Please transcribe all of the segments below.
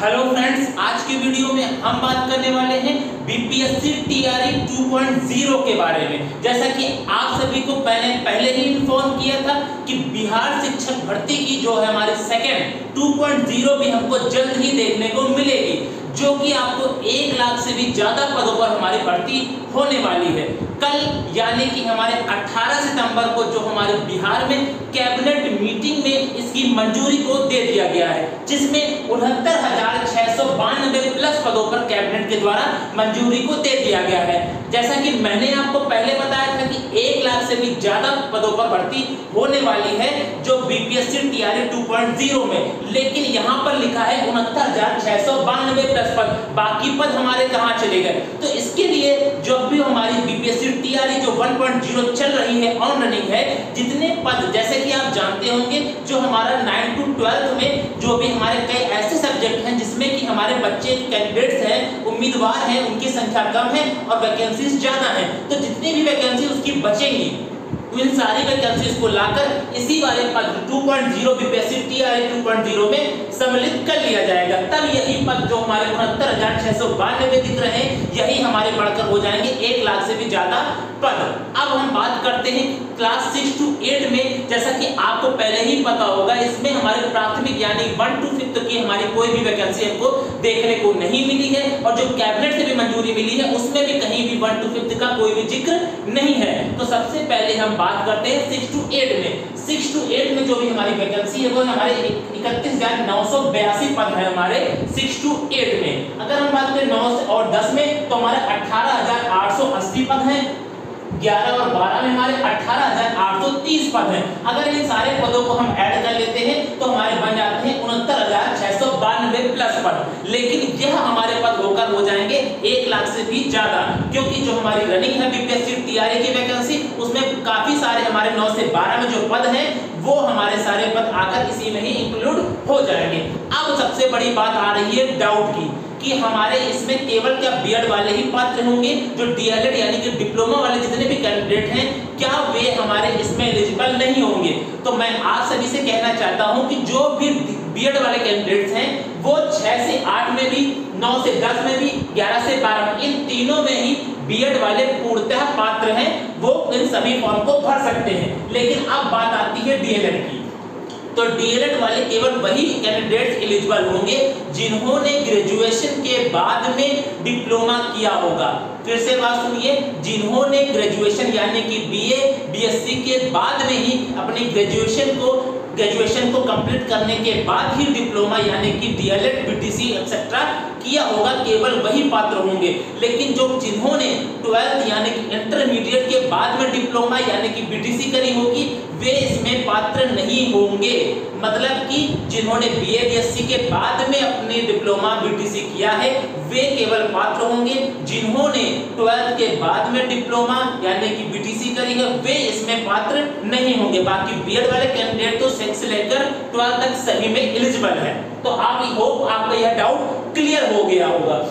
Hello friends, आज की video में हम बात करने वाले हैं बीपीएससी टीआरई 2.0 के बारे में। जैसा कि आप सभी को पहले ही इन्फॉर्म किया था कि बिहार शिक्षक भर्ती की जो है हमारे सेकेंड 2.0 भी हमको जल्द ही देखने को मिलेगी, जो कि आपको 1 लाख से भी ज्यादा पदों पर हमारी भर्ती होने वाली है। कल यानी कि हमारे 18 सितंबर को जो हमारे बिहार में कैबिनेट मीटिंग में इसकी मंजूरी को दे दिया गया है, जिसमें 69,692 प्लस पदों पर कैबिनेट के द्वारा मंजूरी को दे दिया गया है। जैसा कि मैंने आपको पहले बताया था कि 1 लाख से भी ज्यादा पदों पर भर्ती होने वाली है जो बीपीएससी टीआरई 2.0 में, लेकिन यहाँ पर लिखा है 69,692 प्लस पद, बाकी पद हमारे कहाँ चले गए। तो इसके लिए जब भी हमारी बीपीएससी टीआरई जो 1.0 चल रही है, ऑन रनिंग है, जितने पद जैसे कि आप जानते होंगे जो हमारा 9 to 12 में जो भी हमारे कई ऐसे सब्जेक्ट हैं जिसमें कि हमारे बच्चे कैंडिडेट्स हैं, उम्मीदवार हैं, उनकी संख्या कम है और वैकेंसीज ज्यादा हैं, तो जितनी भी वैकेंसी उसकी बचेंगी इन सारी वैकेंसीज को लाकर इसी वाले पद 2.0 बीपीएससी टीआरई 2.0 में सम्मिलित कर लिया जाएगा। तब यही पद जो हमारे 69,692 दिख रहे हैं, यही हमारे बढ़कर हो जाएंगे 1 लाख से भी ज्यादा पद। अब हम बात करते हैं क्लास 6 to 8 में। जैसा कि आपको पहले ही पता होगा, इसमें हमारे प्राथमिक यानी 1 to 5 की हमारी कोई भी वैकेंसी हमको देखने को नहीं मिली है, और जो कैबिनेट से भी मंजूरी मिली है उसमें भी कहीं भी 1 to 5 का कोई भी जिक्र नहीं है। तो सबसे पहले हम बात करते हैं 6 to 8 में। 6 to 8 में जो भी हमारी वैकेंसी है वो हमारे 31,982 पद है हमारे 6 to 8 में। अगर हम बात करें 9 और 10 में तो हमारे 18,880 पद हैं। 11 और 12 में हमारे 18,830 पद हैं। अगर इन सारे पदों को हम ऐड कर लेते हैं तो हमारे बन जाते हैं 69,692 प्लस पद, लेकिन यह हमारे पद होकर हो जाएंगे 1 लाख से भी ज्यादा, क्योंकि जो हमारी रनिंग है बीपीएससी टीआरई की वैकेंसी उसमें काफी सारे हमारे 9 से 12 में जो पद हैं वो हमारे सारे पद आकर इसी में ही इंक्लूड हो जाएंगे। अब सबसे बड़ी बात आ रही है डाउट की कि हमारे इसमें केवल क्या बीएड वाले ही पात्र होंगे, जो डीएलएड यानी कि डिप्लोमा वाले जितने भी कैंडिडेट हैं क्या वे हमारे इसमें एलिजिबल नहीं होंगे। तो मैं आप सभी से कहना चाहता हूं कि जो भी बीएड वाले कैंडिडेट्स हैं वो 6 से 8 में भी, 9 से 10 में भी, 11 से 12 में, इन तीनों में ही बीएड वाले पूर्णतः पात्र हैं, वो इन सभी फॉर्म को भर सकते हैं। लेकिन अब बात आती है डीएलएड की, तो डीएलएड वाले केवल वही कैंडिडेट्स एलिजिबल होंगे जिन्होंने ग्रेजुएशन के बाद में डिप्लोमा किया होगा। फिर से बात सुनिए, जिन्होंने ग्रेजुएशन यानी कि बीए बीएससी के बाद में ही अपनी ग्रेजुएशन को कंप्लीट करने के बाद ही डिप्लोमा यानी कि डीएलएड बीटीसी एक्सेट्रा किया होगा, केवल वही पात्र होंगे। लेकिन जो जिन्होंने 12th यानी कि इंटरमीडिएट के बाद में डिप्लोमा यानी कि बीटीसी करी होगी वे इसमें पात्र नहीं होंगे। मतलब कि जिन्होंने बीए बीएससी के बाद में अपनी डिप्लोमा बीटीसी किया है वे केवल पात्र होंगे, जिन्होंने 12th के बाद में डिप्लोमा यानी कि बीटीसी करी है वे इसमें पात्र नहीं होंगे। बाकी बीएड वाले कैंडिडेट तो 6 से लेकर 12 तक सभी में एलिजिबल है। तो आप होप आपका यह डाउट क्लियर हो गया होगा।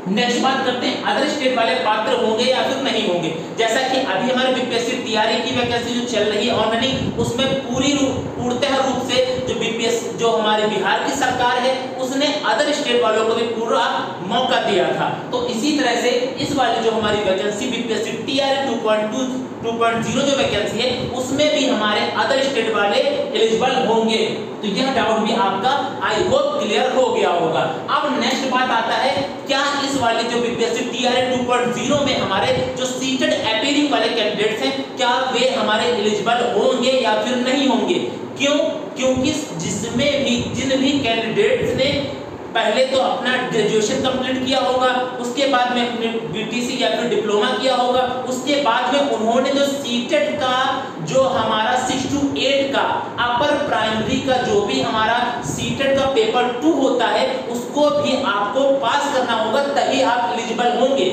नेक्स्ट बात करते हैं अदर स्टेट वाले पात्र होंगे या फिर नहीं होंगे। जैसा कि अभी हमारे बीपीएससी टीआरई की वैकेंसी जो चल रही है ऑन रनिंग, उसमें पूर्णतः रूप से जो बीपीएससी जो हमारे बिहार की सरकार है उसने अदर स्टेट वालों को भी पूरा मौका दिया था। तो इसी तरह से इस वाली जो हमारी वैकेंसी बीपीएससी टीआरई 2.0 जो वैकेंसी है उसमें भी हमारे अदर स्टेट वाले एलिजिबल होंगे। तो यह डाउट भी आपका आई होप क्लियर हो गया होगा। अब नेक्स्ट बात आता है, क्या इस वाले जो बीपीएससी टीआरई 2.0 में हमारे जो सीटेड अपीयरिंग वाले कैंडिडेट्स हैं क्या वे हमारे एलिजिबल होंगे या फिर नहीं होंगे। क्यों? क्योंकि जिन भी कैंडिडेट्स ने पहले तो अपना ग्रेजुएशन कंप्लीट किया होगा, उसके बाद में अपने बीटीसी या फिर डिप्लोमा किया होगा, उसके बाद में उन्होंने जो सीटेट का जो हमारा 6 to 8 का अपर प्राइमरी का जो भी हमारा सीटेट का पेपर 2 होता है उसको भी आपको पास करना होगा, तभी आप एलिजिबल होंगे।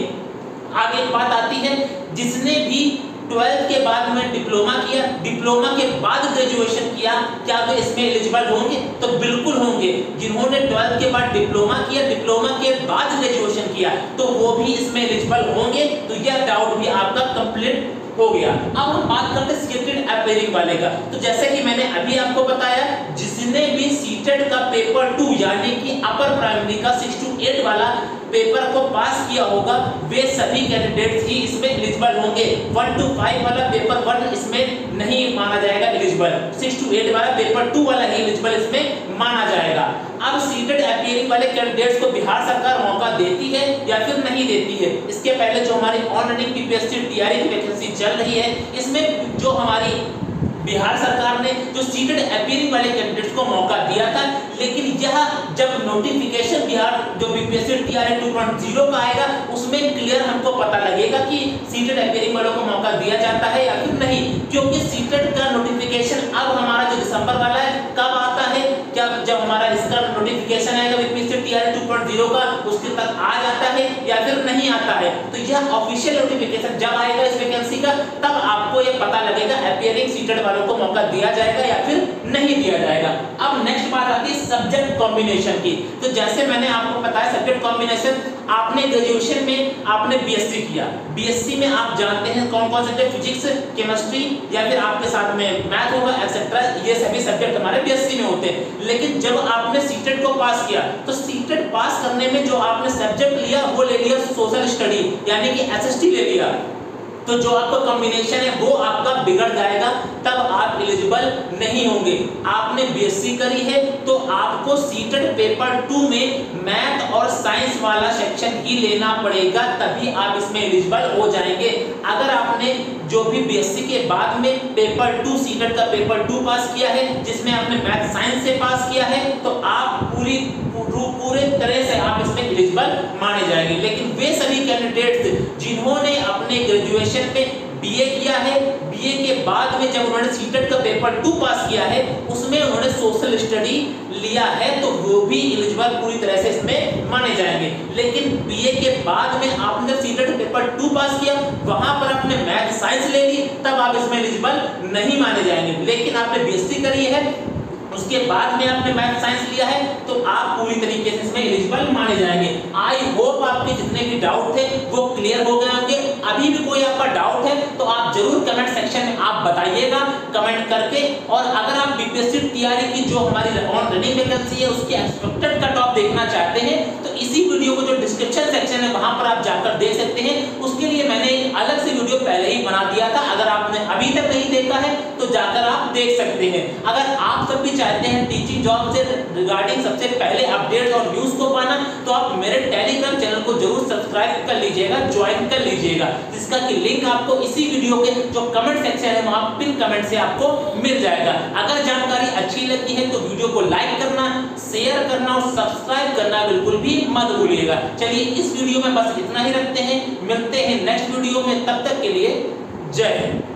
आगे बात आती है, जिसने भी 12th के बाद में डिप्लोमा किया, डिप्लोमा के बाद ग्रेजुएशन किया, क्या वे इसमें एलिजिबल होंगे? तो बिल्कुल होंगे। जिन्होंने 12th के बाद डिप्लोमा किया, डिप्लोमा के बाद ग्रेजुएशन किया, तो वो भी इसमें एलिजिबल होंगे। तो यह डाउट भी आपका कंप्लीट हो गया। अब हम बात करते हैं सीटेड अपीयरिंग वाले का। तो जैसे कि मैंने अभी आपको बताया, जिसने भी सीटेड का पेपर 2 यानी कि अपर प्राइमरी का 6 to 8 वाला पेपर को पास किया होगा, वे सभी कैंडिडेट्स ही इसमें एलिजिबल होंगे। 1 to 5 वाला पेपर 1 इसमें नहीं माना जाएगा एलिजिबल, 6 to 8 वाला पेपर 2 वाला ही एलिजिबल इसमें माना जाएगा। अब सीटेड अपीयरिंग वाले कैंडिडेट्स को बिहार सरकार मौका देती है या फिर नहीं देती है? इसके पहले जो हमारी ऑन रनिंग बीपीएससी टीआरई की वैकेंसी चल रही है, इसमें जो हमारी बिहार सरकार ने जो सीटेड अपीयरिंग वाले कैंडिडेट्स को मौका दिया था, लेकिन यह जब नोटिफिकेशन बिहार जो बीपीएससी टीआरई 2.0 का आएगा, उसमें क्लियर हमको पता लगेगा कि सीटेड अपीयरिंग वालों को मौका दिया जाता है या फिर नहीं। क्योंकि सीटेड का नोटिफिकेशन अब हमारा जो दिसंबर वाला है, कब आता है? क्या जब हमारा इसका नोटिफिकेशन आएगा बीपीएससी टीआरई 2.0 का, उसके तक आ जाता है या फिर नहीं आता है? तो यह ऑफिशियल नोटिफिकेशन जब आएगा इस वैकेंसी का, तब आपको ये पता लगेगा अपीयरिंग सीटेड वालों को मौका दिया जाएगा या फिर नहीं दिया जाएगा। अब नेक्स्ट बात आती है सब्जेक्ट कॉम्बिनेशन की। तो जैसे मैंने आपको बताया सब्जेक्ट कॉम्बिनेशन, आपने ग्रेजुएशन में आपने बीएससी किया, बीएससी में आप जानते हैं कौन कौन से फिजिक्स, केमिस्ट्री या फिर आपके साथ में मैथ होगा एक्सेट्रा, ये सभी सब्जेक्ट हमारे बीएससी में होते हैं। लेकिन जब आपने सीटेट को पास किया, तो सीटेट पास करने में जो आपने सब्जेक्ट लिया वो ले लिया सोशल स्टडी यानी कि एसएसटी ले लिया, तो जो आपका कॉम्बिनेशन है वो आपका बिगड़ जाएगा, तब आप एलिजिबल नहीं होंगे। आपने बीएससी करी है तो आपको सीटेड पेपर 2 में मैथ और साइंस वाला सेक्शन ही लेना पड़ेगा, तभी आप इसमें एलिजिबल हो जाएंगे। अगर आपने जो भी बीएससी के बाद में पेपर 2 सीटेड का पेपर 2 पास किया है, जिसमें आपने मैथ साइंस से पास किया है, तो आप पूरे तरह से आप इसमें एलिजिबल माने जाएंगे। लेकिन वे सभी कैंडिडेट्स जिन्होंने अपने ग्रेजुएशन में बीए किया है, बीए के बाद में जब उन्होंने सीटेट का पेपर 2 पास किया है, उसमें उन्होंने सोशल स्टडी लिया है, तो वो भी एलिजिबल पूरी तरह से इसमें माने जाएंगे। लेकिन बीए के बाद में आपने जब सीटेट पेपर 2 पास किया, वहां पर आपने मैथ साइंस ले ली, तब आप इसमें एलिजिबल नहीं माने जाएंगे। लेकिन आपने बीएससी करी है, उसके बाद में आपने मैथ साइंस लिया है, तो आप पूरी तरीके से इसमें एलिजिबल माने जाएंगे। आई होप आपके जितने भी डाउट थे वो क्लियर हो गए होंगे। अभी भी कोई आपका डाउट है तो आप जरूर कमेंट सेक्शन में आप बताइएगा कमेंट करके। और अगर आप बीपीएससी टीआरई की जो हमारी ऑन रनिंग वैकेंसी है उसकी एक्सपेक्टेड कट ऑफ देखना चाहते हैं, तो इसी वीडियो को जो डिस्क्रिप्शन सेक्शन है वहां पर आप जाकर देख सकते हैं। उसके लिए मैंने एक अलग से वीडियो पहले ही बना दिया था, अगर आपने अभी तक नहीं देखा है तो जाकर आप देख सकते हैं। अगर आप सब भी चाहते हैं टीचिंग जॉब से रिगार्डिंग सबसे पहले अपडेट्स और न्यूज़ को पाना, तो आप मेरे टेलीग्राम चैनल को जरूर सब्सक्राइब कर लीजिएगा, ज्वाइन कर लीजिएगा, जिसका कि लिंक आपको इसी वीडियो के जो कमेंट सेक्शन है वहां पिन कमेंट से आपको मिल जाएगा। अगर जानकारी अच्छी लगी है तो वीडियो को लाइक करना, शेयर करना और सब्सक्राइब करना बिल्कुल भी मत भूलिएगा। चलिए इस वीडियो में बस इतना ही रखते हैं, मिलते हैं नेक्स्ट वीडियो में, तब तक के लिए जय हिंद।